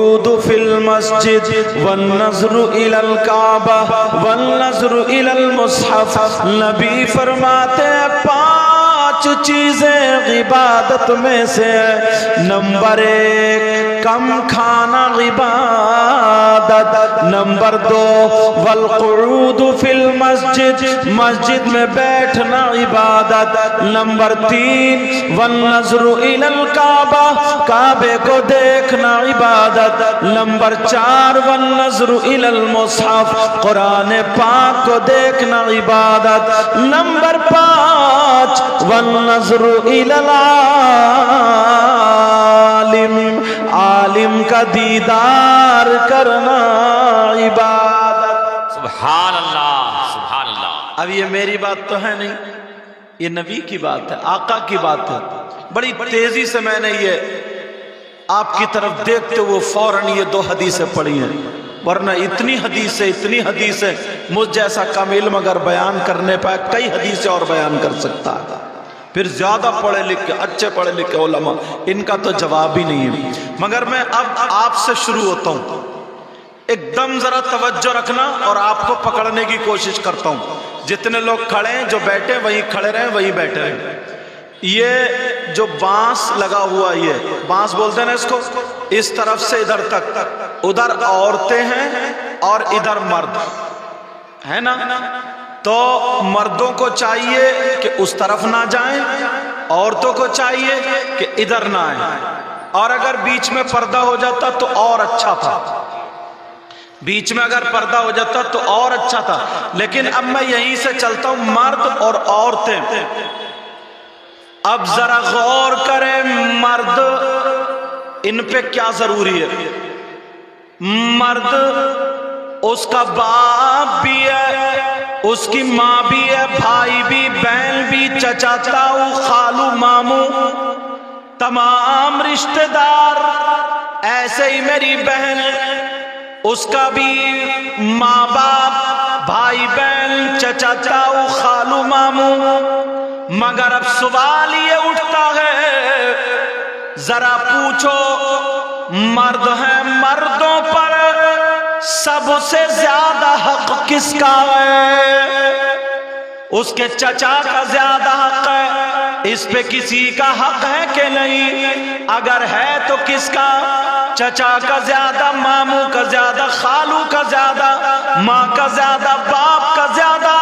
والقعود فی المسجد والنظر الی الکعبہ والنظر الی المصحف. نبی فرماتے ہیں 5 چیزیں عبادت میں سے ہے. نمبر 1 کم کھانا عبادت. نمبر 2 والقعود فی المسجد مسجد میں بیٹھنا عبادت. نمبر 3 والنظر الی الکعبہ کعبے کو دیکھنا عبادت. نمبر 4 والنظر الی المصحف قرآن پاک کو دیکھنا عبادت. نمبر 5 والنظر الی العالم عالم کا دیدار کرنا عبادت. سبحان اللہ سبحان اللہ. اب یہ میری بات تو ہے نہیں، یہ نبی کی بات ہے، آقا کی بات ہے. بڑی تیزی سے میں نے یہ آپ کی طرف دیکھتے ہوئے فوراً یہ 2 حدیثیں پڑھی ہیں، ورنہ اتنی حدیثیں مجھ جیسا کم علم اگر بیان کرنے پائے کئی حدیثیں اور بیان کر سکتا ہے. پھر زیادہ پڑھے لکھے اچھے پڑھے لکھے علماء ان کا تو جواب ہی نہیں ہے. مگر میں اب آپ سے شروع ہوتا ہوں. ایک دم ذرا توجہ رکھنا اور آپ کو پکڑنے کی کوشش کرتا ہوں. جتنے لوگ کھڑے ہیں جو بیٹھے وہیں کھڑے رہیں وہیں بیٹھے رہیں. یہ جو بانس لگا ہوا یہ بانس بولتے ہیں نا اس کو، اس طرف سے ادھر تک، ادھر عورتیں ہیں اور ادھر مرد ہے نا. تو مردوں کو چاہیے کہ اس طرف نہ جائیں، عورتوں کو چاہیے کہ ادھر نہ آئیں. اور اگر بیچ میں پردہ ہو جاتا تو اور اچھا تھا، بیچ میں اگر پردہ ہو جاتا تو اور اچھا تھا. لیکن اب میں یہیں سے چلتا ہوں مرد اور عورتیں. اب ذرا غور کریں مرد ان پہ کیا ضروری ہے. مرد اس کا باپ بھی ہے، اس کی ماں بھی ہے، بھائی بھی، بہن بھی، چچا تاؤ خالو ماموں تمام رشتہ دار. ایسے ہی میری بہن اس کا بھی ماں باپ بھائی بہن چچا تاؤ خالو ماموں. مگر اب سوال یہ اٹھتا ہے ذرا پوچھو مرد ہیں، مردوں پر سب سے زیادہ حق کس کا ہے؟ اس کے چچا کا زیادہ حق ہے، اس پہ کسی کا حق ہے کہ نہیں؟ اگر ہے تو کس کا؟ چچا کا زیادہ، ماموں کا زیادہ، خالو کا زیادہ، ماں کا زیادہ، باپ کا زیادہ.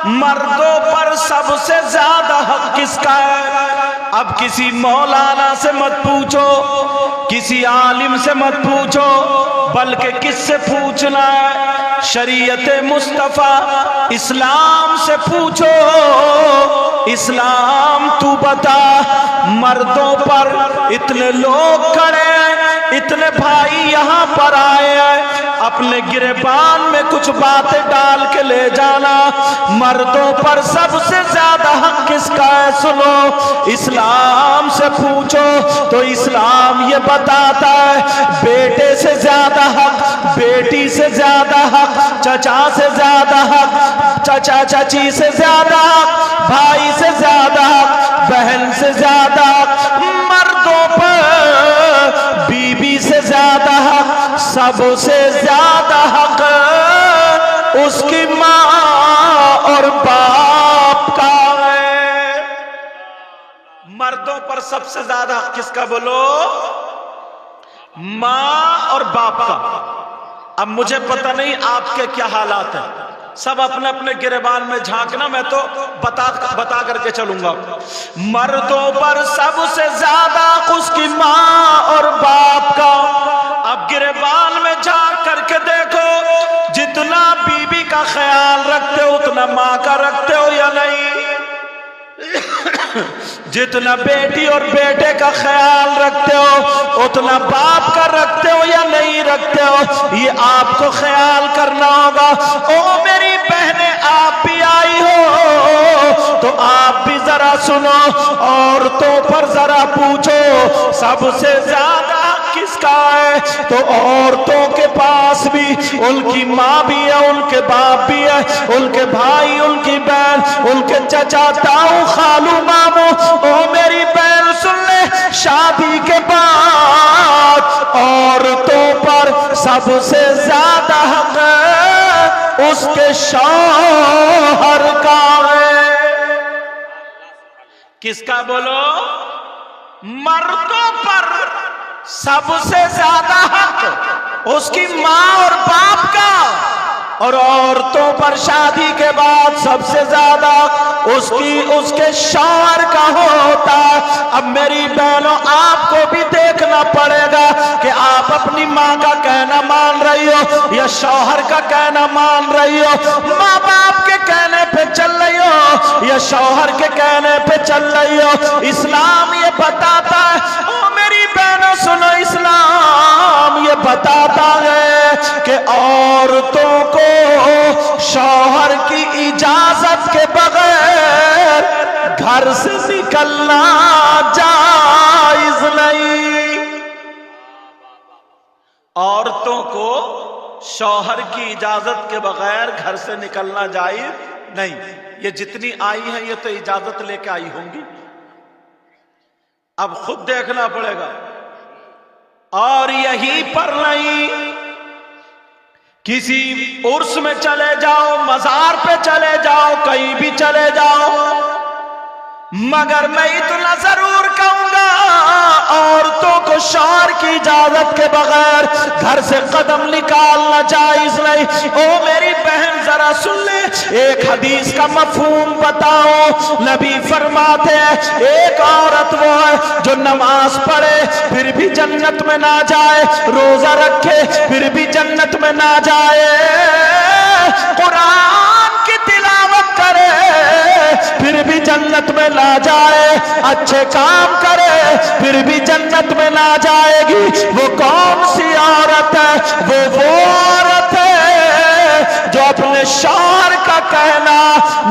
مردوں پر سب سے زیادہ حق کس کا ہے؟ اب کسی مولانا سے مت پوچھو، کسی عالم سے مت پوچھو، بلکہ کس سے پوچھنا ہے؟ شریعت مصطفیٰ اسلام سے پوچھو. اسلام تو بتا مردوں پر اتنے لوگ کھڑے ہیں، اتنے بھائی یہاں پر آئے ہیں، اپنے گریبان میں کچھ باتیں ڈال کے لے جانا. مردوں پر سب سے زیادہ حق کس کا ہے؟ سنو اسلام سے پوچھو تو اسلام یہ بتاتا ہے بیٹے سے زیادہ حق، بیٹی سے زیادہ حق، چچا سے زیادہ حق، چچا چچی سے زیادہ حق، بھائی سے زیادہ حق، بہن سے زیادہ حق. مردوں پر بیوی سے زیادہ حق، سب سے زیادہ حق اس کی ماں اور باپ کا ہے. مردوں پر سب سے زیادہ حق کس کا بولو؟ ماں اور باپ کا. اب مجھے پتہ نہیں آپ کے کیا حالات ہیں، سب اپنے اپنے گریبان میں جھانکنا، میں تو بتا کر کے چلوں گا. مردوں پر سب سے زیادہ اس کی ماں اور باپ کا. اب گریبان میں جھانک کر کے دیکھو، جتنا بیوی کا خیال رکھتے ہو اتنا ماں کا رکھتے ہو یا نہیں؟ جتنا بیٹی اور بیٹے کا خیال رکھتے ہو اتنا باپ کا رکھتے ہو یا نہیں رکھتے ہو؟ یہ آپ کو خیال کرنا ہوگا. او میری بہنیں آپ بھی آئی ہو تو آپ بھی ذرا سنو، عورتوں پر ذرا پوچھو سب سے زیادہ کس کا ہے؟ تو عورتوں کے پاس بھی ان کی ماں بھی ہے، ان کے باپ بھی ہے، ان کے بھائی، ان کی بہن، ان کے چچا تاؤ خالو ماموں. او میری بہن سن لے، شادی کے بعد عورتوں سب سے زیادہ حق اس کے شوہر کا ہے۔ کس کا بولو؟ مردوں پر سب سے زیادہ حق اس کی ماں اور باپ کا، اور عورتوں پر شادی کے بعد سب سے زیادہ اس کے شوہر کا ہوتا۔ اب میری بہنوں، آپ کو بھی دیکھنا پڑے گا کہ آپ اپنی ماں کا کہنا مان رہی ہو یا شوہر کا کہنا مان رہی ہو، ماں باپ کے کہنے پہ چل رہی ہو یا شوہر کے کہنے پہ چل رہی ہو۔ اسلام یہ بتاتا ہے، او میری بہنوں سنو، اسلام یہ بتاتا ہے کہ عورتوں کو شوہر کی اجازت کے بغیر گھر سے نکلنا جائز نہیں۔ عورتوں کو شوہر کی اجازت کے بغیر گھر سے نکلنا جائز نہیں۔ یہ جتنی آئی ہیں یہ تو اجازت لے کے آئی ہوں گی، اب خود دیکھنا پڑے گا۔ اور یہی پر نہیں، کسی عرس میں چلے جاؤ، مزار پہ چلے جاؤ، کہیں بھی چلے جاؤ، مگر میں اتنا ضرور کہوں گا، عورتوں کو شوہر کی اجازت کے بغیر گھر سے قدم نکالنا جائز نہیں۔ او میری بہن ذرا سن لے، ایک حدیث کا مفہوم بتاؤ۔ نبی فرماتے ہیں ایک عورت وہ ہے جو نماز پڑھے پھر بھی جنت میں نہ جائے، روزہ رکھے پھر بھی جنت میں نہ جائے، قرآن کی تلاوت کرے پھر بھی جنت میں نہ جائے، اچھے کام کرے پھر بھی جنت میں نہ جائے گی۔ وہ کون سی عورت ہے؟ وہ عورت ہے جو اپنے شوہر کا کہنا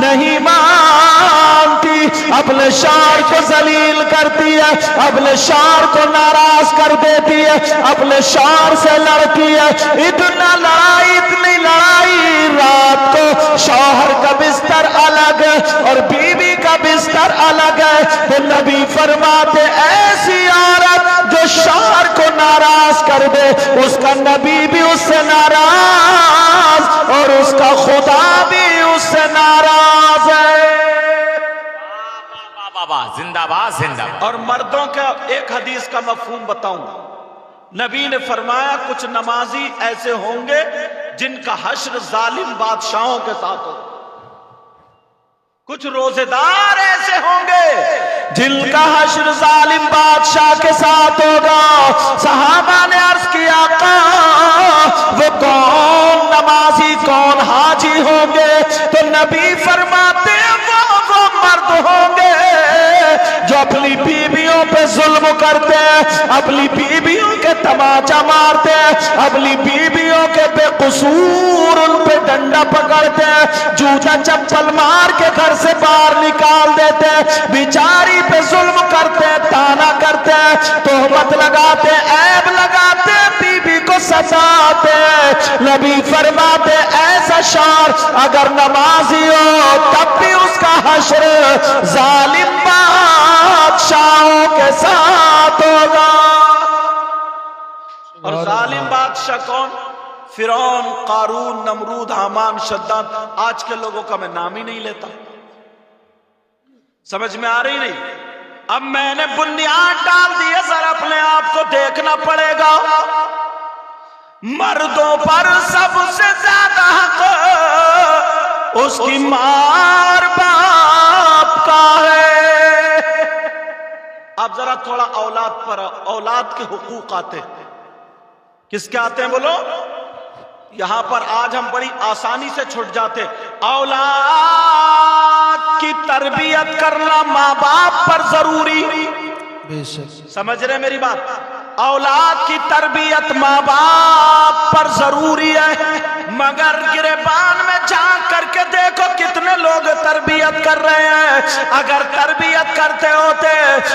نہیں مانتی، اپنے شوہر کو ذلیل کرتی ہے، اپنے شوہر کو ناراض کر دیتی ہے، اپنے شوہر سے لڑتی ہے۔ اتنا لڑائی، اتنی لڑائی، رات کو شوہر کا بستر الگ اور بیوی کا بستر الگ ہے، تو نبی فرماتے ایسی عورت جو شوہر کو ناراض کر دے، اس کا نبی بھی اس سے ناراض اور اس کا خدا بھی اس سے ناراض ہے۔ بابا زندہ باد زندہ باد۔ اور مردوں کا ایک حدیث کا مفہوم بتاؤں، نبی نے فرمایا کچھ نمازی ایسے ہوں گے جن کا حشر ظالم بادشاہوں کے ساتھ ہوگا، کچھ روزے دار ایسے ہوں گے جن کا حشر ظالم بادشاہ کے ساتھ ہوگا۔ صحابہ نے عرض کیا آقا وہ کون نمازی، کون حاجی ہوں گے؟ تو نبی فرماتے ہیں وہ مرد ہوں گے جو اپنی بیویوں پہ ظلم کرتے ہیں، اپنی بیویوں کے تماچا مارتے ہیں، اپنی بیویوں کے بے قصور ان پہ ڈنڈا پکڑتے ہیں، جوتا چپل مار کے گھر سے باہر نکال دیتے ہیں، بیچاری پہ ظلم کرتے ہیں، تانا کرتے ہیں، تہمت لگاتے ہیں، عیب لگاتے ہیں، بیوی کو سزاتے ہیں۔ نبی فرماتے ایسا شوہر اگر نمازی ہو تب بھی اس کا حشر ظالم بادشاہوں کے ساتھ ہوگا۔ اور ظالم بادشاہ کون؟ فرعون، قارون، نمرود، حامان، شداد۔ آج کے لوگوں کا میں نام ہی نہیں لیتا، سمجھ میں آ رہی نہیں؟ اب میں نے بنیاد ڈال دی ہے، ذرا اپنے آپ کو دیکھنا پڑے گا۔ مردوں پر سب سے زیادہ حق اس کی ماں اور باپ کا ہے۔ اب ذرا تھوڑا اولاد پر، اولاد کے حقوق آتے ہیں، کس کے آتے ہیں بولو؟ یہاں پر آج ہم بڑی آسانی سے چھٹ جاتے۔ اولاد کی تربیت کرنا ماں باپ پر ضروری، سمجھ رہے میری بات؟ اولاد کی تربیت ماں باپ پر ضروری ہے، مگر گریبان میں جھانک کر کے دیکھو کتنے لوگ تربیت کر رہے ہیں۔ اگر تربیت کرتے ہوتے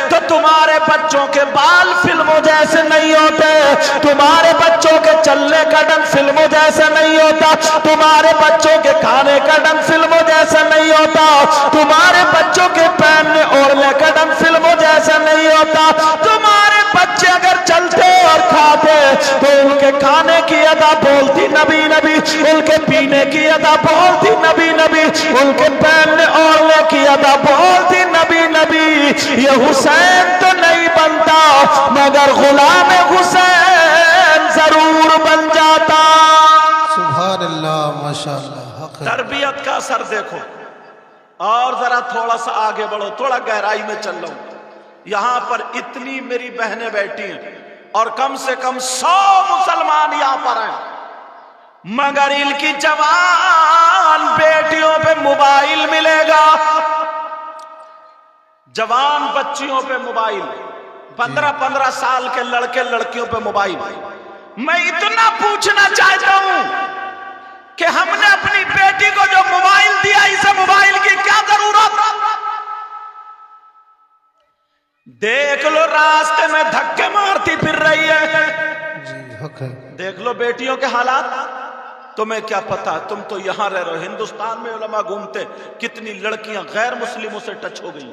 تو تمہارے بچوں کے بال فلموں جیسے نہیں ہوتے، تمہارے بچوں کے چلنے کا ڈھنگ فلموں جیسا نہیں ہوتا، تمہارے بچوں کے کھانے کا ڈھنگ فلموں جیسا نہیں ہوتا، تمہارے بچوں کے پہننے اوڑھنے کا ڈھنگ فلموں جیسا نہیں ہوتا۔ تمہارے بچے اگر چلتے اور کھاتے تو ان کے کے کھانے کی ادا بولتی نبی نبی، ان کے پینے کی ادا بولتی نبی نبی، ان کے پہننے اوڑھنے کی ادا بولتی نبی نبی۔ یہ حسین تو نہیں بنتا مگر غلام حسین ضرور بن جاتا۔ سبحان اللہ، ماشاءاللہ، حق ہے۔ تربیت کا اثر دیکھو۔ اور ذرا تھوڑا سا آگے بڑھو، تھوڑا گہرائی میں چل رہا ہوں۔ یہاں پر اتنی میری بہنیں بیٹھی ہیں اور کم سے کم 100 مسلمان یہاں پر ہیں، مگر ان کی جوان بیٹیوں پہ موبائل ملے گا، جوان بچیوں پہ موبائل، 15 سال کے لڑکے لڑکیوں پہ موبائل۔ میں اتنا پوچھنا چاہتا ہوں کہ ہم نے اپنی بیٹی کو جو موبائل دیا، اسے موبائل کی کیا ضرورت؟ دیکھ لو راستے میں دھکے مارتی پھر رہی ہے، جی حق ہے۔ دیکھ لو بیٹیوں کے حالات۔ تمہیں کیا پتا، تم تو یہاں رہ رہے ہو۔ ہندوستان میں علماء گھومتے، کتنی لڑکیاں غیر مسلموں سے ٹچ ہو گئی،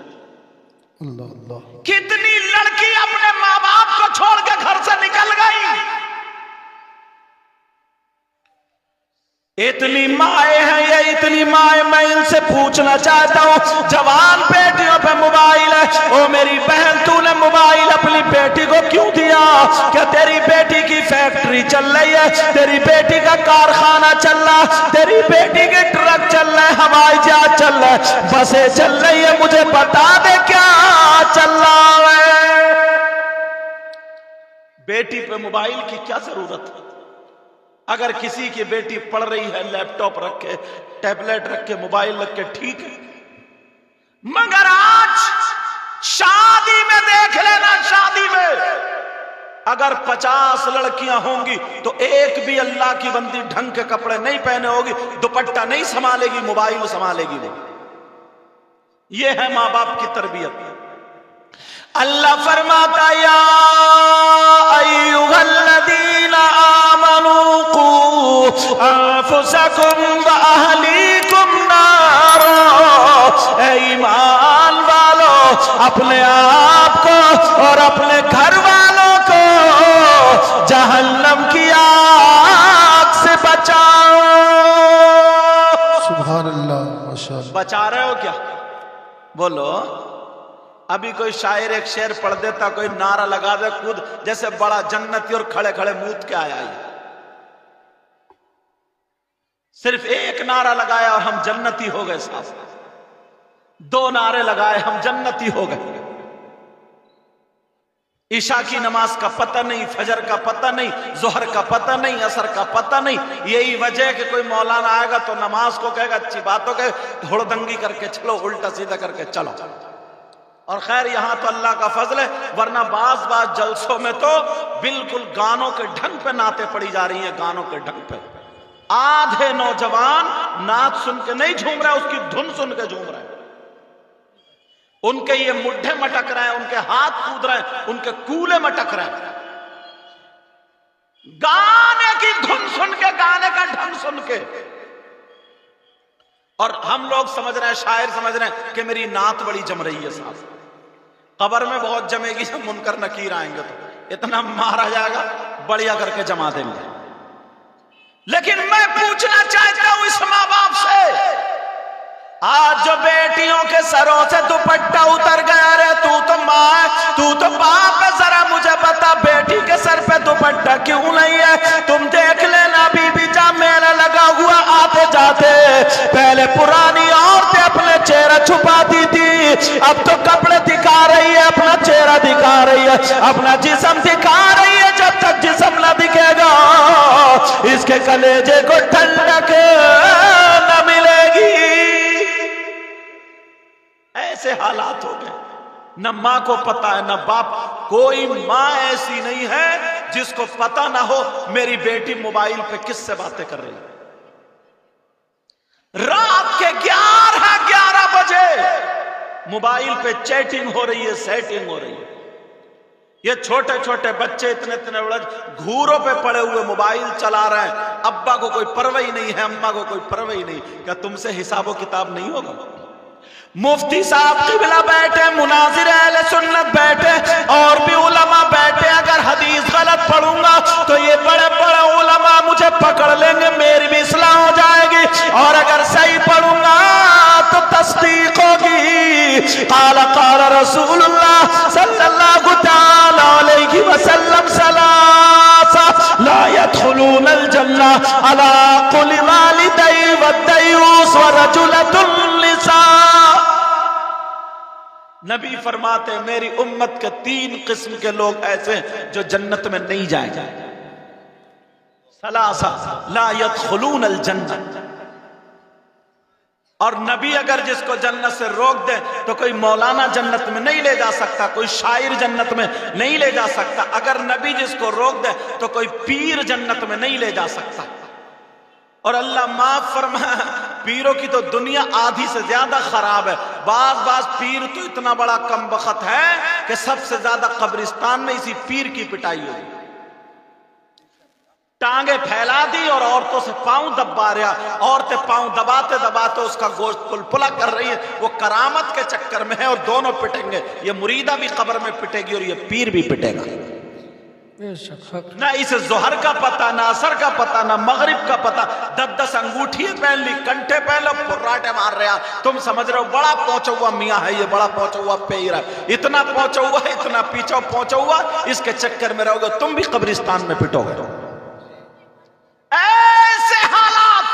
اللہ اللہ، کتنی لڑکی اپنے ماں باپ کو چھوڑ کے گھر سے نکل گئی۔ اتنی مائیں ہیں یہ، اتنی مائیں، میں ان سے پوچھنا چاہتا ہوں، جوان بیٹیوں پہ موبائل ہے، او میری بہن تو نے موبائل اپنی بیٹی کو کیوں دیا؟ کیا تیری بیٹی کی فیکٹری چل رہی ہے، تیری بیٹی کا کارخانہ چل رہا ہے، تیری بیٹی کے ٹرک چل رہے ہیں، ہوائی جہاز چل رہا ہے، بسیں چل رہی ہے، مجھے بتا دے کیا چل رہا ہے؟ بیٹی پہ موبائل کی کیا ضرورت ہے؟ اگر کسی کی بیٹی پڑھ رہی ہے، لیپ ٹاپ رکھ کے، ٹیبلٹ رکھ کے، موبائل رکھ کے، ٹھیک ہے، مگر آج شادی میں دیکھ لینا، شادی میں اگر 50 لڑکیاں ہوں گی تو ایک بھی اللہ کی بندی ڈھنگ کے کپڑے نہیں پہنے ہوگی، دوپٹہ نہیں سنبھالے گی، موبائل سنبھالے گی۔ یہ ہے ماں باپ کی تربیت۔ اللہ فرماتا یا ایھا الذین آمنوا قوا انفسکم واہلیکم نارا، اے ایمان والو اپنے آپ کو اور اپنے گھر والوں کو جہنم کی آگ سے بچاؤ۔ سبحان اللہ، ماشاءاللہ۔ بچا رہے ہو کیا؟ بولو۔ ابھی کوئی شاعر ایک شعر پڑھ دیتا، کوئی نعرہ لگا دے خود جیسے بڑا جنتی اور کھڑے کھڑے موت کے آیا ہے۔ صرف ایک نعرہ لگایا اور ہم جنتی ہو گئے صاحب، 2 نعرے لگائے ہم جنتی ہو گئے۔ عشاء کی نماز کا پتہ نہیں، فجر کا پتہ نہیں، ظہر کا پتہ نہیں، عصر کا پتہ نہیں۔ یہی وجہ ہے کہ کوئی مولانا آئے گا تو نماز کو کہے گا اچھی باتوں کے ہڑدنگی کر کے چلو، الٹا سیدھا کر کے چلو۔ اور خیر یہاں تو اللہ کا فضل ہے، ورنہ بعض جلسوں میں تو بالکل گانوں کے ڈھنگ پہ نعتیں پڑی جا رہی ہیں، گانوں کے ڈھنگ پہ۔ آدھے نوجوان نعت سن کے نہیں جھوم رہے، اس کی دھن سن کے جھوم رہے ہیں۔ ان کے یہ مڈھے مٹک رہے ہیں، ان کے ہاتھ کود رہے ہیں، ان کے کولے مٹک رہے ہیں، گانے کی دھن سن کے، گانے کا ڈھنگ سن کے۔ اور ہم لوگ سمجھ رہے ہیں، شاعر سمجھ رہے ہیں کہ میری نعت بڑی جم رہی ہے صاحب، قبر میں بہت جمے گی، جب منکر نکیر آئیں گے تو اتنا مارا جائے گا، بڑھیا کر کے جما دیں گے۔ لیکن میں پوچھنا چاہتا ہوں اس ماں باپ سے، آج جو بیٹیوں کے سروں سے دوپٹہ اتر گیا، رے تو تو ماں ہے، تو تو باپ ہے، ذرا مجھے بتا بیٹی کے سر پہ دوپٹہ کیوں نہیں ہے؟ تم دیکھ لینا بی بی جان میلہ لگا ہوا، آتے جاتے پہلے پرانی عورتیں اپنے چہرہ چھپاتی تھی، اب تو کپڑے دکھا رہی ہے، اپنا چہرہ دکھا رہی ہے، اپنا جسم دکھا رہی ہے۔ جب تک جسم نہ دکھے گا اس کے کلیجے کو ٹھنڈک نہ ملے گی۔ ایسے حالات ہو گئے، نہ ماں کو پتا ہے نہ باپ، کوئی ماں ایسی نہیں ہے جس کو پتا نہ ہو میری بیٹی موبائل پہ کس سے باتیں کر رہی ہے۔ رات کے 11 بجے موبائل پہ چیٹنگ ہو رہی ہے، سیٹنگ ہو رہی ہے۔ یہ چھوٹے چھوٹے بچے اتنے بڑے گھوروں پہ پڑے ہوئے موبائل چلا رہے ہیں، ابا کو کوئی پرواہ نہیں ہے، اماں کو کوئی پرواہ نہیں۔ کیا تم سے حساب و کتاب نہیں ہوگا؟ مفتی صاحب قبلہ بیٹھے، مناظر اہل سنت بیٹھے، اور بھی علماء بیٹھے، اگر حدیث غلط پڑھوں گا تو یہ بڑے بڑے قال قال رسول اللہ صلی اللہ تعالی علیہ وسلم ثلاثہ لا يدخلون الجنہ علی قل والدی والدیوس ورجلۃ النساء. نبی فرماتے ہیں میری امت کے 3 قسم کے لوگ ایسے ہیں جو جنت میں نہیں جائیں گے. ثلاثہ لا يدخلون الجنہ. اور نبی اگر جس کو جنت سے روک دے تو کوئی مولانا جنت میں نہیں لے جا سکتا, کوئی شاعر جنت میں نہیں لے جا سکتا. اگر نبی جس کو روک دے تو کوئی پیر جنت میں نہیں لے جا سکتا. اور اللہ معاف فرمائے, پیروں کی تو دنیا آدھی سے زیادہ خراب ہے. بعض پیر تو اتنا بڑا کم بخت ہے کہ سب سے زیادہ قبرستان میں اسی پیر کی پٹائی ہوئی. ٹانگیں پھیلا دی اور عورتوں سے پاؤں دبا رہا. عورتیں پاؤں دباتے دباتے اس کا گوشت پلپلا کر رہی ہے. وہ کرامت کے چکر میں ہے اور دونوں پٹیں گے. یہ مریدہ بھی قبر میں پٹے گی اور یہ پیر بھی پٹے گا. نہ اسے ظہر کا پتہ, نہ عصر کا پتہ, نہ مغرب کا پتہ. 10 انگوٹھی پہن لی, کنٹھے پہن لو, پراٹے مار رہا. تم سمجھ رہے ہو بڑا پہنچا ہوا میاں ہے, یہ بڑا پہنچا ہوا پیر ہے, اتنا پہنچا ہوا ہے, اتنا پیچھے پہنچا ہوا. اس کے چکر میں رہو گے تم بھی قبرستان میں پٹو گے. ایسے حالات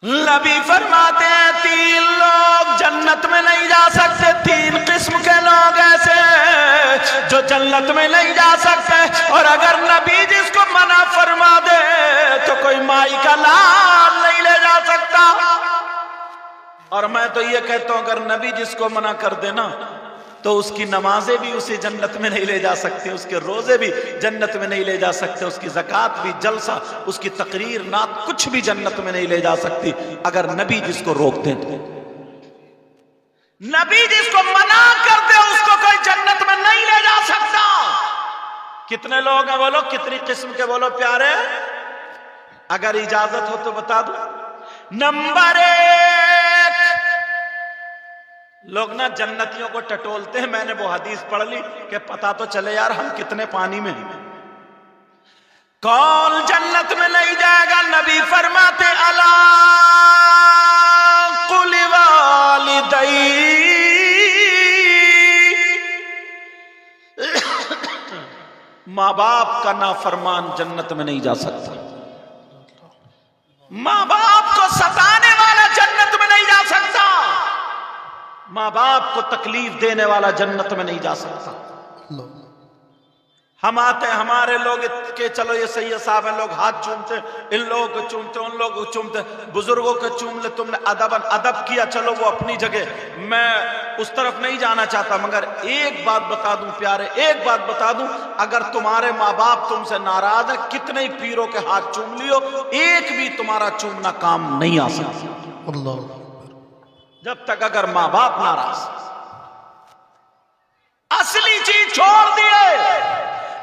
نبی فرماتے ہیں 3 لوگ جنت میں نہیں جا سکتے. 3 قسم کے لوگ ایسے جو جنت میں نہیں جا سکتے. اور اگر نبی جس کو منع فرما دے تو کوئی مائی کا لال نہیں لے جا سکتا. اور میں تو یہ کہتا ہوں اگر نبی جس کو منع کر دے نا تو اس کی نمازیں بھی اسے جنت میں نہیں لے جا سکتے, اس کے روزے بھی جنت میں نہیں لے جا سکتے, اس کی زکوٰۃ بھی, جلسہ, اس کی تقریر, نعت, کچھ بھی جنت میں نہیں لے جا سکتی اگر نبی جس کو روک دے تو. نبی جس کو منع کر دے اس کو کوئی جنت میں نہیں لے جا سکتا. کتنے لوگ ہیں بولو, کتنی قسم کے بولو پیارے. اگر اجازت ہو تو بتا دو. نمبر 1, لوگ نا جنتیوں کو ٹٹولتے ہیں. میں نے وہ حدیث پڑھ لی کہ پتا تو چلے یار ہم کتنے پانی میں ہیں. کون جنت میں نہیں جائے گا؟ نبی فرماتے الا قل والدی, ماں باپ کا نافرمان جنت میں نہیں جا سکتا. ماں باپ کو ستانے والا جنت میں نہیں جا سکتا. ماں باپ کو تکلیف دینے والا جنت میں نہیں جا سکتا. ہم آتے ہیں ہمارے لوگ کہ چلو یہ سید صاحب ہیں, لوگ ہاتھ چومتے, ان لوگوں کو چومتے, ان لوگوں کو چومتے, بزرگوں کو چوم لے. تم نے ادب کیا, چلو وہ اپنی جگہ, میں اس طرف نہیں جانا چاہتا. مگر ایک بات بتا دوں پیارے, ایک بات بتا دوں, اگر تمہارے ماں باپ تم سے ناراض ہیں, کتنے ہی پیروں کے ہاتھ چوم لیو, ایک بھی تمہارا چومنا کام نہیں آ سکتا جب تک اگر ماں باپ ناراض. اصلی چیز چھوڑ دیے.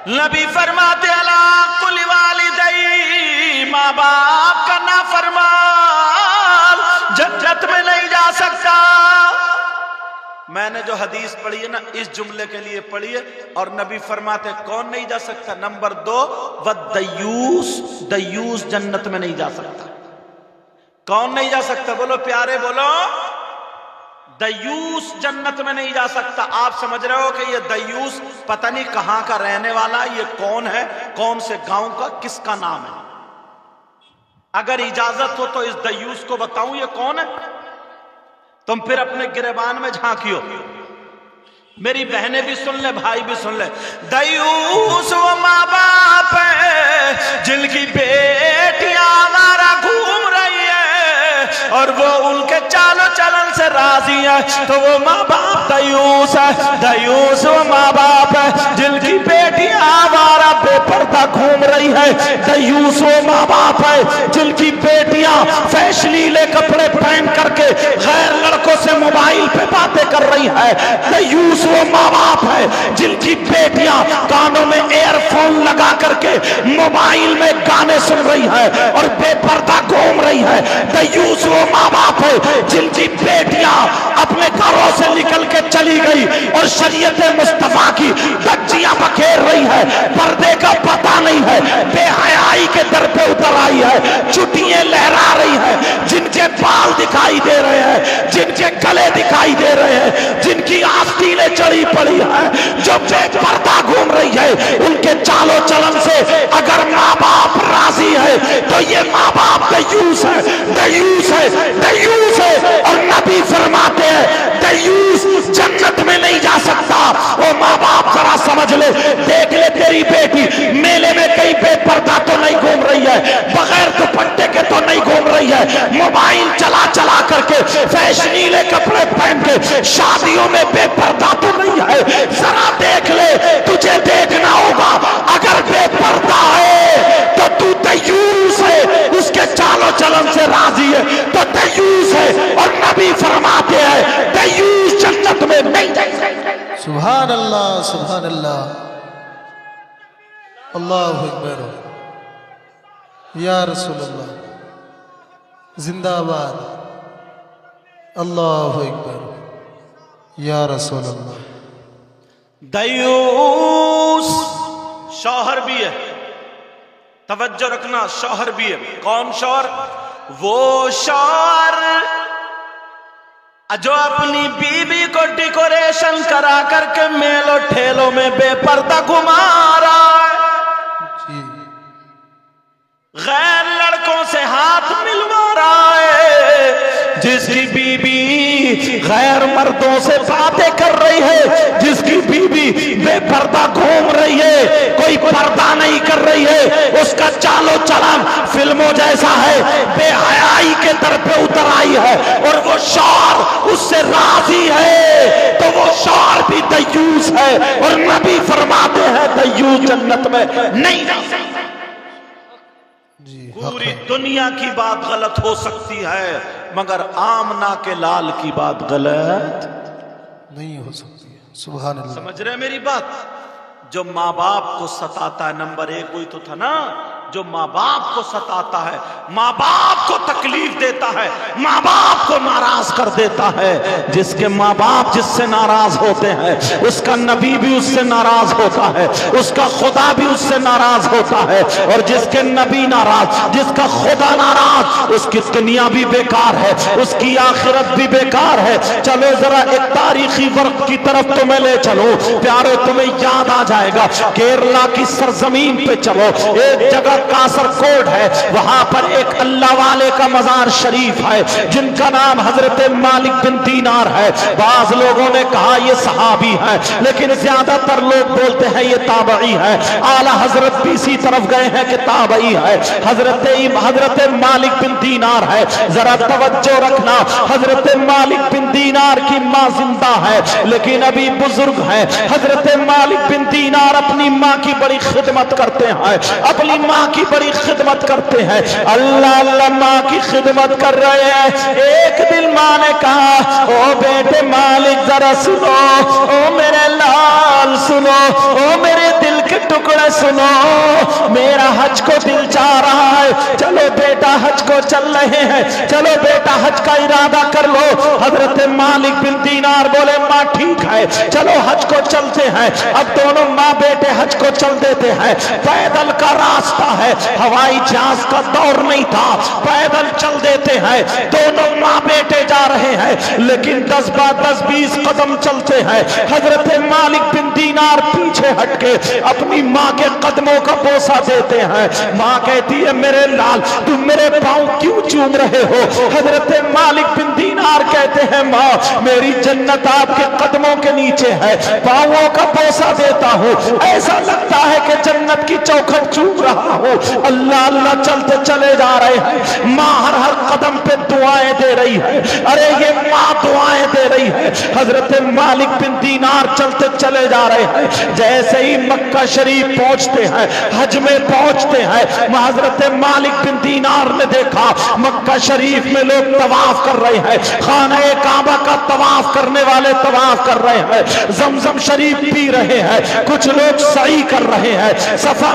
نبی فرماتے الا قل والدی, ماں باپ کا نافرمان جنت میں نہیں جا سکتا. میں نے جو حدیث پڑھی ہے نا اس جملے کے لیے پڑھی ہے, اور نبی فرماتے کون نہیں جا سکتا. نمبر 2 والدیوس, دیوس جنت میں نہیں جا سکتا. کون نہیں جا سکتا بولو پیارے, بولو. دیوس جنت میں نہیں جا سکتا. آپ سمجھ رہے ہو کہ یہ دیوس پتہ نہیں کہاں کا رہنے والا, یہ کون ہے, کون سے گاؤں کا, کس کا نام ہے. اگر اجازت ہو تو اس دیوس کو بتاؤں یہ کون ہے. تم پھر اپنے گریبان میں جھانکیو, میری بہنیں بھی سن لے, بھائی بھی سن لے. دیوس وہ ماں باپ ہے جن کی بیٹیاں ہمارا گھوم رہی ہے اور وہ ان کے چال و چلن سے راضی ہے, تو وہ ماں باپ دیوس ہے. دیوس وہ ماں باپ ہے جن کی بیٹیاں ہمارا بے پردہ گھوم رہی ہے. دیوس وہ ماں باپ ہے جن کی بیٹیاں فیشنیلے کپڑے پہن کر کے غیر لڑکوں سے موبائل پہ باتیں کر رہی ہے. دیوس وہ ماں باپ ہے جن کی بیٹیاں کانوں میں ایئر فون لگا کر کے موبائل میں گانے سن رہی ہے اور بے پردہ گھوم رہی ہے. دیوس وہ ماں باپ ہے جن کی بیٹیاں اپنے گھروں سے نکل کے چلی گئی اور شریعت مصطفیٰ کی دھجیاں بکھیر رہی ہے, پردے کا پتہ نہیں ہے, بے حیائی کے در پہ اتر آئی ہے, چٹیاں لہرا رہی ہے, جن کے بال دکھائی دے رہے ہیں, جن کے گلے لڑی پڑی ہے، جو بے پردہ گھوم رہی ہے، ان کے چالو چلن سے اگر ماں باپ راضی ہے تو یہ ماں باپ دیوس ہے، دیوس ہے، دیوس ہے۔ اور نبی فرماتے ہیں دیوس جنت میں نہیں جا سکتا۔ وہ ماں باپ ذرا سمجھ لے، دیکھ لے تیری بیٹی میلے میں کئی بے پردہ تو نہیں گھوم رہی ہے، بغیر دوپٹے کے تو نہیں گھوم رہی ہے، موبائل چلا چلا کر کے فیشنیلے کپڑے پہن کے شادیوں میں بے پردہ تو نہیں ہے، ذرا دیکھ لے، تجھے دیکھنا ہوگا۔ اگر بے پردہ ہے تو تو دیوس ہے، اس کے چالو چلن سے راضی ہے تو دیوس ہے۔ اور نبی فرماتے ہیں دیوس جنت میں نہیں جائے۔ سبحان اللہ سبحان اللہ، اللہ اکبر، یا رسول اللہ، زندہ باد، اللہ اکبر، یا رسول اللہ۔ دیوس شوہر بھی ہے، توجہ رکھنا، شوہر بھی ہے۔ کون شوہر؟ وہ شوہر جو اپنی بیوی کو ڈیکوریشن کرا کر کے میلوں ٹھیلوں میں بے پردہ گھما رہا ہے، جی غیر لڑکوں سے ہاتھ ملوا رہا ہے، جس کی بیوی غیر مردوں سے باتیں کر رہی ہے، جس کی بیوی بے پردہ گھوم رہی ہے، کوئی پردہ نہیں کر رہی ہے، اس کا چالو چلن فلموں جیسا ہے، بے حیائی کے در پہ اتر آئی ہے، اور وہ شوہر اس سے راضی ہے تو وہ شوہر بھی دیوس ہے۔ اور نبی فرماتے ہیں دیوس جنت میں نہیں جا سکتا۔ جی، پوری دنیا کی بات غلط ہو سکتی ہے مگر آمنہ کے لال کی بات غلط نہیں ہو سکتی ہے، سبحان اللہ۔ سمجھ رہے ہیں میری بات؟ جو ماں باپ کو ستاتا ہے، نمبر ایک وہی تو تھا نا، جو ماں باپ کو ستاتا ہے، ماں باپ کو تکلیف دیتا ہے، ماں باپ کو ناراض کر دیتا ہے، جس کے ماں باپ جس سے ناراض ہوتے ہیں اس کا نبی بھی اس سے ناراض ہوتا ہے، اس کا خدا بھی اس سے ناراض ہوتا ہے، اور جس کے نبی ناراض، جس کا خدا ناراض، اس کی دنیا بھی بیکار ہے، اس کی آخرت بھی بیکار ہے۔ چلو ذرا ایک تاریخی ورق کی طرف تمہیں لے چلو پیارو، تمہیں یاد آ جائے گا، کیرلا کی سرزمین پہ چلو، ایک جگہ کاسر کوڈ ہے، وہاں پر ایک اللہ والے کا مزار شریف ہے جن کا نام حضرت مالک بن دینار ہے۔ بعض لوگوں نے کہا یہ صحابی ہے، لیکن زیادہ تر لوگ بولتے ہیں یہ تابعی ہے، اعلی حضرت بھی اسی طرف گئے ہیں کہ تابعی ہے۔ حضرت مالک بن دینار ہے، ذرا توجہ رکھنا، حضرت مالک بن دینار کی ماں زندہ ہے لیکن ابھی بزرگ ہے۔ حضرت مالک بن دینار اپنی ماں کی بڑی خدمت کرتے ہیں، اپنی ماں کی بڑی خدمت کرتے ہیں، اللہ اللہ ماں کی خدمت کر رہے ہیں۔ ایک دن ماں نے کہا او بیٹے مالک ذرا سنو، او میرے لال سنو، او میرے دل کے ٹکڑے سنو، میرا حج کو دل چاہ رہا ہے، چلو بیٹا حج کو چل رہے ہیں، چلو بیٹا حج کا ارادہ کر لو۔ حضرت مالک بن دینار بولے ماں ٹھیک ہے چلو حج کو چلتے ہیں۔ اب دونوں ماں بیٹے حج کو چل دیتے ہیں، پیدل کا راستہ ہے، ہوائی جہاز کا دور نہیں تھا، پیدل چل دیتے ہیں، دونوں ماں بیٹے جا رہے ہیں، لیکن 10-20 قدم چلتے ہیں، حضرت مالک بن دینار پیچھے ہٹ کے اپنی ماں کے قدموں کا بوسہ دیتے ہیں۔ ماں کہتی ہے میرے لال تم میرے پاؤں کیوں چوم رہے ہو؟ حضرت مالک بن دینار کہتے ہیں ماں میری جنت آپ کے قدموں کے نیچے ہے، پاؤں کا بوسہ دیتا ہوں، ایسا لگتا ہے کہ جنت کی چوکھٹ چوم رہا ہوں۔ اللہ اللہ چلتے چلے جا رہے ہیں، ماں ہر قدم پہ دعائیں دے رہی ہے، ارے یہ ماں دعائیں دے رہی ہے۔ حضرت مالک بن دینار چلتے چلے جا رہے ہیں، جیسے ہی مکہ شریف پہنچتے ہیں، حج میں پہنچتے ہیں، حضرت مالک بن دینار نے دیکھا مکہ شریف میں لوگ طواف کر رہے ہیں، خانہ کعبہ کا طواف کرنے والے طواف کر رہے ہیں، زمزم شریف پی رہے ہیں، کچھ لوگ سعی کر رہے ہیں، صفا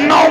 9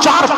4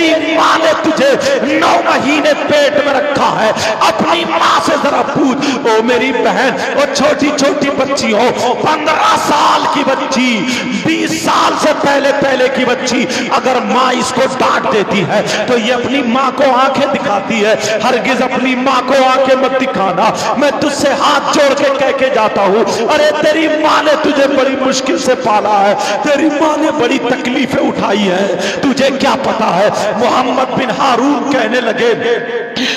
تیری ماں نے تجھے 9 مہینے پیٹ میں رکھا ہے، اپنی ماں سے ذرا پوچھ۔ او میری بہن، او چھوٹی چھوٹی بچی ہو، 15 سال کی بچی، 20 سال سے پہلے کی بچی، اگر ماں اس کو ڈانٹ دیتی ہے تو یہ اپنی ماں کو آنکھیں دکھاتی ہے۔ ہرگز اپنی ماں کو آنکھیں مت دکھانا، میں تجھ سے ہاتھ جوڑ کے کہہ کے جاتا ہوں، ارے تیری ماں نے تجھے بڑی مشکل سے پالا ہے، تیری ماں نے بڑی تکلیفیں اٹھائی ہیں، تجھے کیا پتا ہے۔ محمد بن ہارون کہنے لگے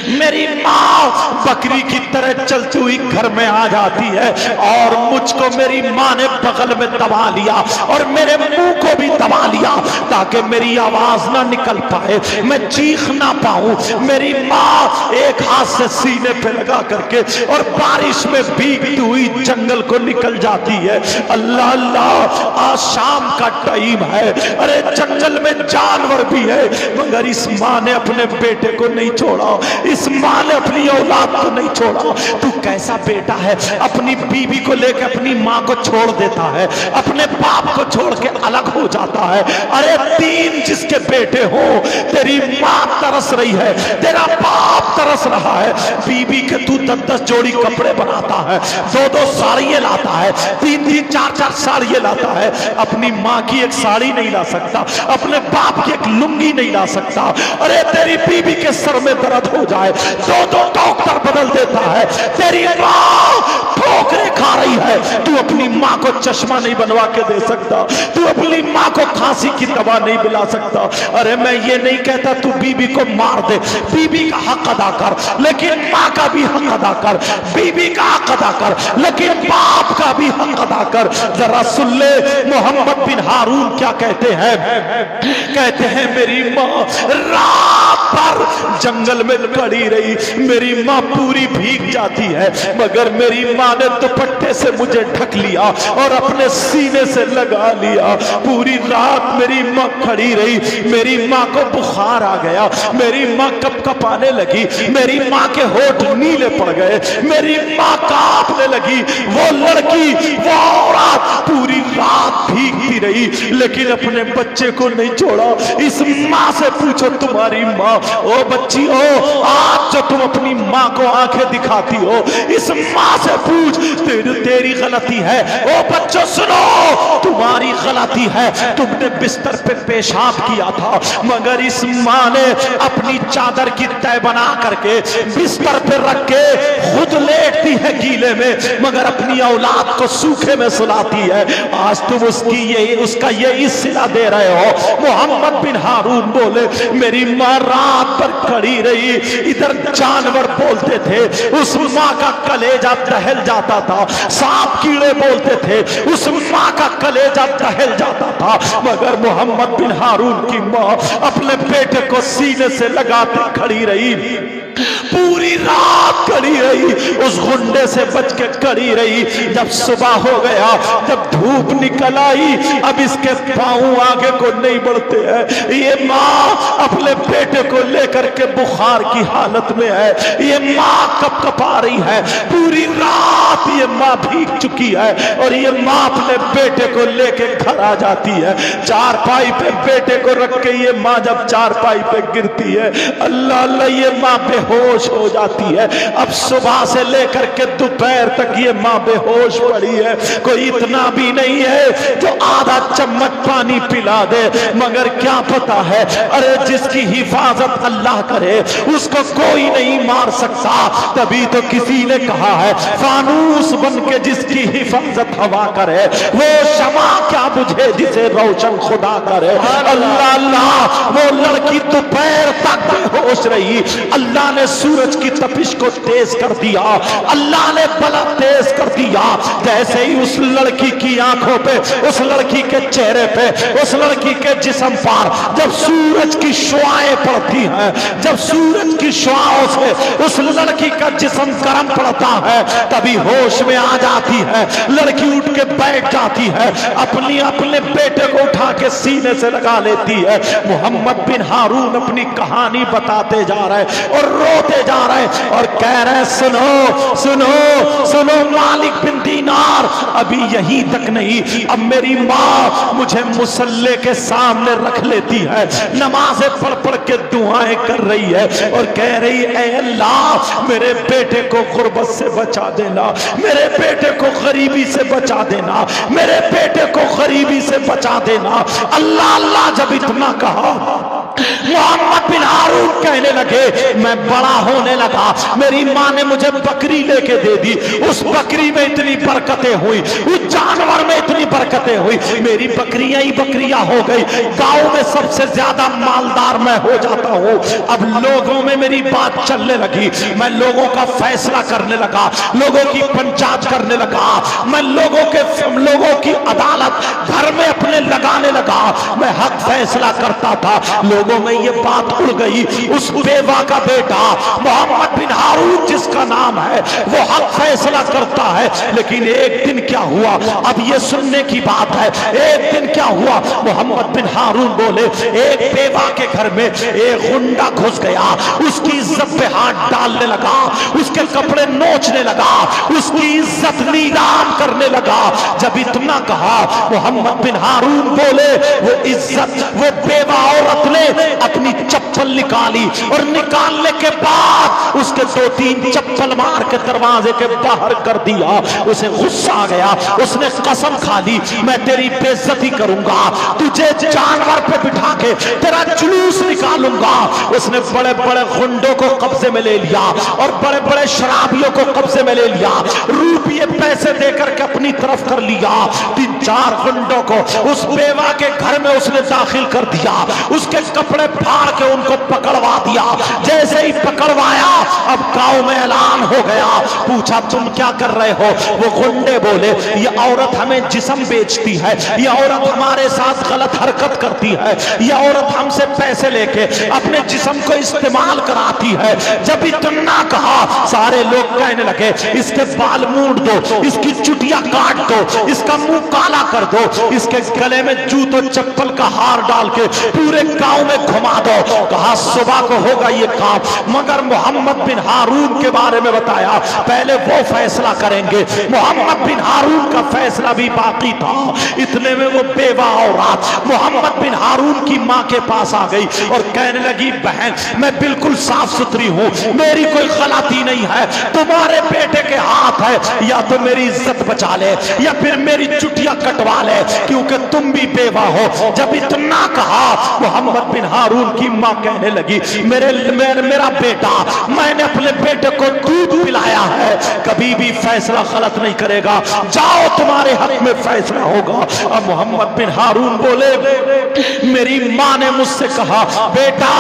میری ماں بکری کی طرح چلتی ہوئی گھر میں آ جاتی ہے اور مجھ کو میری ماں نے بغل میں دبا لیا اور میرے منہ کو بھی دبا لیا تاکہ میری آواز نہ نکل پائے، میں چیخ نہ پاؤں۔ میری ماں ایک ہاتھ سے سینے پہ لگا کر کے اور بارش میں بھیگتی ہوئی جنگل کو نکل جاتی ہے۔ اللہ اللہ، آج شام کا ٹائم ہے، ارے جنگل میں جانور بھی ہے، مگر اس ماں نے اپنے بیٹے کو نہیں چھوڑا، اس ماں نے اپنی اولاد کو نہیں چھوڑا۔ تو کیسا بیٹا ہے اپنی بیوی کو لے کے اپنی ماں کو چھوڑ دیتا ہے، اپنے باپ کو چھوڑ کے الگ ہو جاتا ہے۔ ارے 3 جس کے بیٹے ہو، تیری ماں ترس رہی ہے، تیرا باپ ترس رہا ہے، بیوی کے تو 10 جوڑی کپڑے بناتا ہے، 2 ساڑیاں لاتا ہے، 3 4 ساڑیاں لاتا ہے، اپنی ماں کی ایک ساڑی نہیں لا سکتا، اپنے باپ کی ایک لنگی نہیں لا سکتا۔ ارے تیری بیوی کے سر میں درد ہو جائے 2 ڈاکٹر بدل دیتا ہے، تیری ماں ٹھوکریں کھا رہی ہے، تو اپنی ماں کو چشمہ نہیں بنوا کے دے سکتا، تو اپنی ماں کو کھانسی کی دوا نہیں پلا سکتا۔ ارے میں یہ نہیں کہتا تو بیوی کو مار دے، بیوی کا حق ادا کر، لیکن ماں کا بھی حق ادا کر، بیوی کا حق ادا کر لیکن باپ کا بھی حق ادا کر۔ ذرا سن لے محمد بن ہارون کیا کہتے ہیں، کہتے ہیں میری ماں رات بھر جنگل میں کھڑی رہی، میری ماں پوری بھیگ جاتی ہے مگر میری ماں نے دوپٹے سے مجھے ڈھک لیا اور اپنے سینے سے لگا لیا۔ پوری رات میری ماں کھڑی رہی، میری ماں کو بخار آ گیا، میری ماں کپ کپانے لگی، میری ماں کے ہونٹ نیلے پڑ گئے، میری ماں کانپنے لگی۔ وہ لڑکی، وہ عورت پوری رات بھیگتی رہی لیکن اپنے بچے کو نہیں چھوڑا۔ اس ماں سے پوچھو تمہاری ماں، او بچی ہو، آج جو تم اپنی ماں کو آنکھیں دکھاتی ہو، اس ماں سے پوچھ تیری غلطی ہے۔ او بچوں سنو، تمہاری غلطی ہے، تم نے بستر پہ پیشاب کیا تھا مگر اس ماں نے اپنی چادر کی تہ بنا کر کے بستر پہ رکھ کے خود لیٹتی ہے گیلے میں مگر اپنی اولاد کو سوکھے میں سلاتی ہے۔ آج تم اس کا یہی صلہ دے رہے ہو۔ محمد بن ہارون بولے میری ماں رات پر کھڑی رہی، ادھر جانور بولتے تھے، اس ماں کا کلیجہ دہل جاتا تھا، سانپ کیڑے بولتے تھے، اس ماں کا کلیجہ دہل جاتا تھا مگر محمد بن ہارون کی ماں اپنے بیٹے کو سینے سے لگاتے کھڑی رہی، پوری رات کھڑی رہی، اس غنڈے سے بچ کے کھڑی رہی۔ جب صبح ہو گیا، جب دھوپ نکل آئی، اب اس کے پاؤں آگے کو نہیں بڑھتے ہیں، یہ ماں اپنے بیٹے کو لے کر کے بخار کی حالت میں ہے، یہ ماں کپ کپا رہی ہے، پوری رات یہ ماں بھیگ چکی ہے اور یہ ماں اپنے بیٹے کو لے کے گھر آ جاتی ہے۔ چارپائی پہ بیٹے کو رکھ کے یہ ماں جب چارپائی پہ گرتی ہے، اللہ اللہ یہ ماں بے ہوش ہو جاتی ہے۔ اب صبح سے لے کر کے دوپہر تک یہ ماں بے ہوش پڑی ہے، کوئی اتنا بھی نہیں ہے جو آدھا چمچ پانی پلا دے مگر کیا پتا ہے، ارے جس کی حفاظت اللہ کرے اس کو کوئی نہیں مار سکتا۔ تبھی تو کسی نے کہا ہے فانوس بن کے جس کی حفاظت ہوا کرے وہ شمع کیا بجھے جسے روشن خدا کرے۔ اللہ اللہ، وہ لڑکی دوپہر تک بے ہوش رہی، اللہ نے سورج کی تپش کو تیز کر دیا، اللہ نے بلب تیز کر دیا، جیسے ہی اس لڑکی کی آنکھوں پہ، اس لڑکی کے چہرے پہ، اس لڑکی کے جسم پر جب سورج کی شعائیں پڑتی ہیں، جب سورج کی شعاؤں سے اس لڑکی کا جسم گرم پڑتا ہے تبھی ہوش میں آ جاتی ہے، لڑکی اٹھ کے بیٹھ جاتی ہے، اپنے بیٹے کو اٹھا کے سینے سے لگا لیتی ہے۔ محمد بن ہارون اپنی کہانی بتاتے جا رہے اور روتے جا رہے اور کہہ رہے سنو سنو سنو، مالک بن دینار دینار ابھی یہیں تک نہیں، اب میری ماں مجھے مصلے کے سامنے رکھ لیتی ہے، نمازیں پڑھ پڑھ کے دعائیں کر رہی ہے اور کہہ رہی اے اللہ میرے بیٹے کو غربت سے بچا دینا، میرے بیٹے کو غریبی سے بچا دینا، میرے بیٹے کو غریبی سے بچا دینا۔ اللہ اللہ جب اتنا کہا، محمد بن ہارون کہنے لگے میں بڑا ہونے لگا، میری ماں نے مجھے بکری لے کے دے دی، اس بکری میں اتنی برکتیں ہوئی، اس جانور میں اتنی برکتیں ہوئی، میری بکریاں ہی بکریاں ہو گئی، گاؤں میں سب سے زیادہ مالدار میں ہو جاتا ہوں، اب لوگوں میں میری بات چلنے لگی، میں لوگوں کا فیصلہ کرنے لگا، لوگوں کی پنچایت کرنے لگا، میں لوگوں کی عدالت گھر میں اپنے لگانے لگا، میں حق فیصلہ کرتا تھا، لوگوں میں یہ بات اڑ گئی اس بیوہ کا بیٹا محمد بن ہارون جس کا نام ہے وہ حق فیصلہ کرتا ہے، لیکن ایک دن کیا ہوا، اب یہ سننے کی بات ہے، ایک دن کیا ہوا، محمد بن ہارون بولے ایک بیوہ کے گھر میں ایک غنڈہ گھس گیا، اس کی عزت پہ ہاتھ ڈالنے لگا، اس کے کپڑے نوچنے لگا، اس کی عزت نیلام کرنے لگا، جب اتنا کہا محمد بن ہارون بولے وہ عزت وہ بیوہ عورت نے اپنی چپل نکالی اور نکالنے کے بعد اس کے دو تین چپل مار کے دروازے کے باہر کر دیا، اسے غصہ آ گیا، اس نے قسم کھا لی میں تیری بے عزتی کروں گا، تجھے جانور پہ بٹھا کے تیرا جلوس نکالوں گا، اس نے بڑے بڑے غنڈوں کو قبضے میں لے لیا اور بڑے بڑے شرابیوں کو قبضے میں لے لیا، روپیے پیسے دے کر کے اپنی طرف کر لیا، تین چار غنڈوں کو اس بیوہ کے گھر میں اس نے داخل کر دیا، اس کے کپڑے پھاڑ کے ان کو پکڑوا دیا، جیسے ہی پکڑوایا اب گاؤں میں اعلان ہو گیا، پوچھا تم کیا کر رہے ہو، وہ غنڈے بولے یہ عورت ہمیں جسم بیچتی ہے، یہ عورت ہمارے ساتھ غلط حرکت کرتی ہے، یہ عورت ہم سے پیسے لے کے اپنے جسم کو استعمال کراتی ہے، جب اتنا کہا سارے لوگ کہنے لگے اس کے بال مونڈ دو، اس کی چٹیاں کاٹ دو، اس کا منہ کالا کر دو، اس کے گلے میں جوت و چپل کا ہار ڈال کے پورے گاؤں میں گھما دو، کہا صبح کو ہوگا یہ کام، مگر محمد بن ہارون کے بارے میں بتایا پہلے وہ فیصلہ کریں گے، محمد بن ہارون کا فیصلہ بھی باقی تھا، اتنے میں وہ بیوہ عورت محمد بن ہارون کی ماں کے پاس آ گئی اور کہنے لگی بہن میں بالکل صاف ستھری ہوں، میری کوئی غلطی نہیں ہے، تمہارے بیٹے کے ہاتھ ہے، یا تو میری عزت بچا لے یا پھر میری چٹیاں کٹوا لے کیونکہ تم بھی بیوہ ہو، جب اتنا کہا محمد بن ہارون کی ماں کہنے لگی میرا بیٹا میں نے اپنے بیٹے کو دودھ پلایا ہے، کبھی بھی فیصلہ غلط نہیں کرے گا، جاؤ تمہارے حق میں فیصلہ ہوگا، اب محمد بن ہارون بولے میری ماں نے مجھ سے کہا بیٹا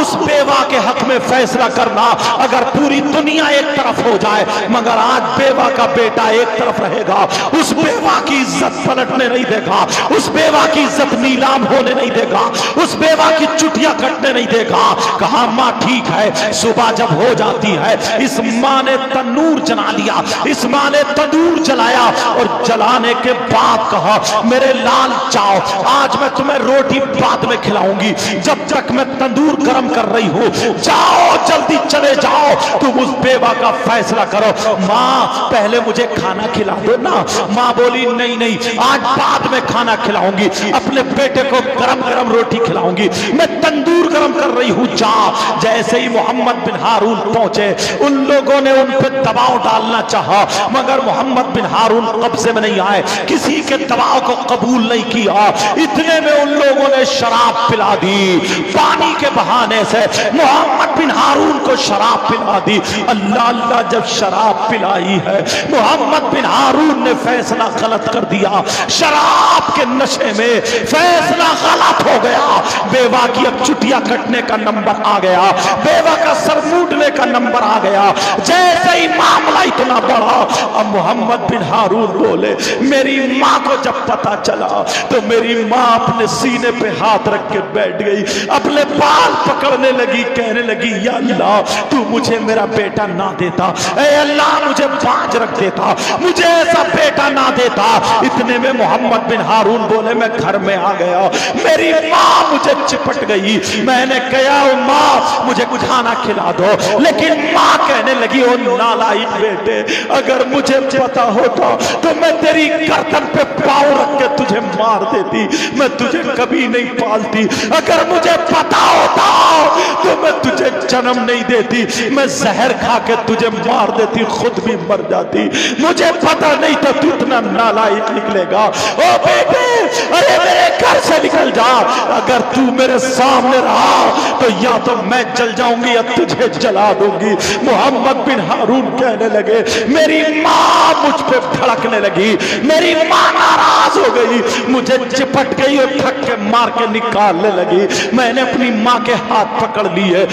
اس بیوہ کے حق میں فیصلہ کرنا، اگر پوری دنیا ایک طرف ہو جائے مگر آج بیوہ کا بیٹا ایک طرف رہے گا، اس بیوہ کی عزت پلٹنے نہیں دے گا، اس بیوہ کی عزت نیلام ہونے نہیں دے گا، اس بیوہ کی چٹیاں کٹنے نہیں دے گا، کہا ماں ٹھیک ہے، صبح جب ہو جاتی ہے اس ماں نے تنور جلا لیا، اس ماں نے تنور جلایا اور جلانے کے بعد کہا میرے لال چاؤ آج میں تمہیں روٹی بعد میں کھلاؤں گی، جب تک میں تندور گرم کر رہی ہوں جاؤ جلدی چلے جاؤ تم اس بیوہ کا فیصلہ کرو، ماں پہلے مجھے کھانا کھلا دو نا، ماں بولی نہیں آج بعد میں کھانا کھلاؤں گی، اپنے بیٹے کو گرم گرم روٹی کھلاؤں گی، میں تندور گرم کر رہی ہوں جا، جیسے ہی محمد بن ہارون پہنچے ان لوگوں نے ان پہ دباؤ ڈالنا چاہا مگر محمد بن ہارون قبضے میں نہیں آئے، کسی کے دباؤ کو قبول نہیں کیا، اتنے میں ان لوگوں نے شراب پلا دی، پانی کے بہانے سے محمد بن ہارون کو شراب پلا دی، اللہ اللہ جب شراب پلائی ہے محمد بن ہارون نے فیصلہ غلط کر دیا، شراب کے نشے میں فیصلہ غلط ہو گیا، بیوہ کی اب چٹیاں کٹنے کا نمبر آ گیا، بیوہ کا سر موڑنے کا نمبر آ گیا، جیسے ہی معاملہ اتنا بڑا اب محمد بن ہارون بولے میری ماں کو جب پتا چلا تو میری ماں اپنے سینے پہ ہاتھ رکھ کے بیٹھ گئی، اپنے بال پکڑنے لگی، کہنے لگی لگی یا اللہ تو مجھے میرا بیٹا نہ دیتا, اے اللہ مجھے باج رکھ دیتا, مجھے ایسا بیٹا نہ دیتا. اتنے میں محمد بن ہارون بولے میں گھر میں آ گیا, میری ماں مجھے چپٹ گئی, میں نے کہا ماں مجھے کھانا کھلا دو, لیکن ماں کہنے لگی او نالائق بیٹے اگر مجھے پتا ہوتا تو میں تیری گردن پہ پاؤں رکھ کے تجھے مار دیتی, میں تجھے کبھی نہیں پالتی. اگر مجھے پتا ہوتا تو میں تجھے جنم نہیں دیتی, میں زہر کھا کے تجھے مار دیتی, خود بھی مر جاتی. مجھے پتا نہیں تھا تو اتنا نالائق نکلے گا. او بیٹے ارے میرے گھر سے نکل جا, اگر تو میرے سامنے رہا تو یا تو میں جل جاؤں گی یا تجھے جلا دوں گی. محمد بن ہارون کہنے لگے میری ماں مجھ پہ بھڑکنے لگی, میری ماں ناراض ہو گئی, مجھے چپٹ گئی اور تھک کے مار کے نکالنے لگی. میں نے اپنی ماں کے ہاتھ پکڑ لیے,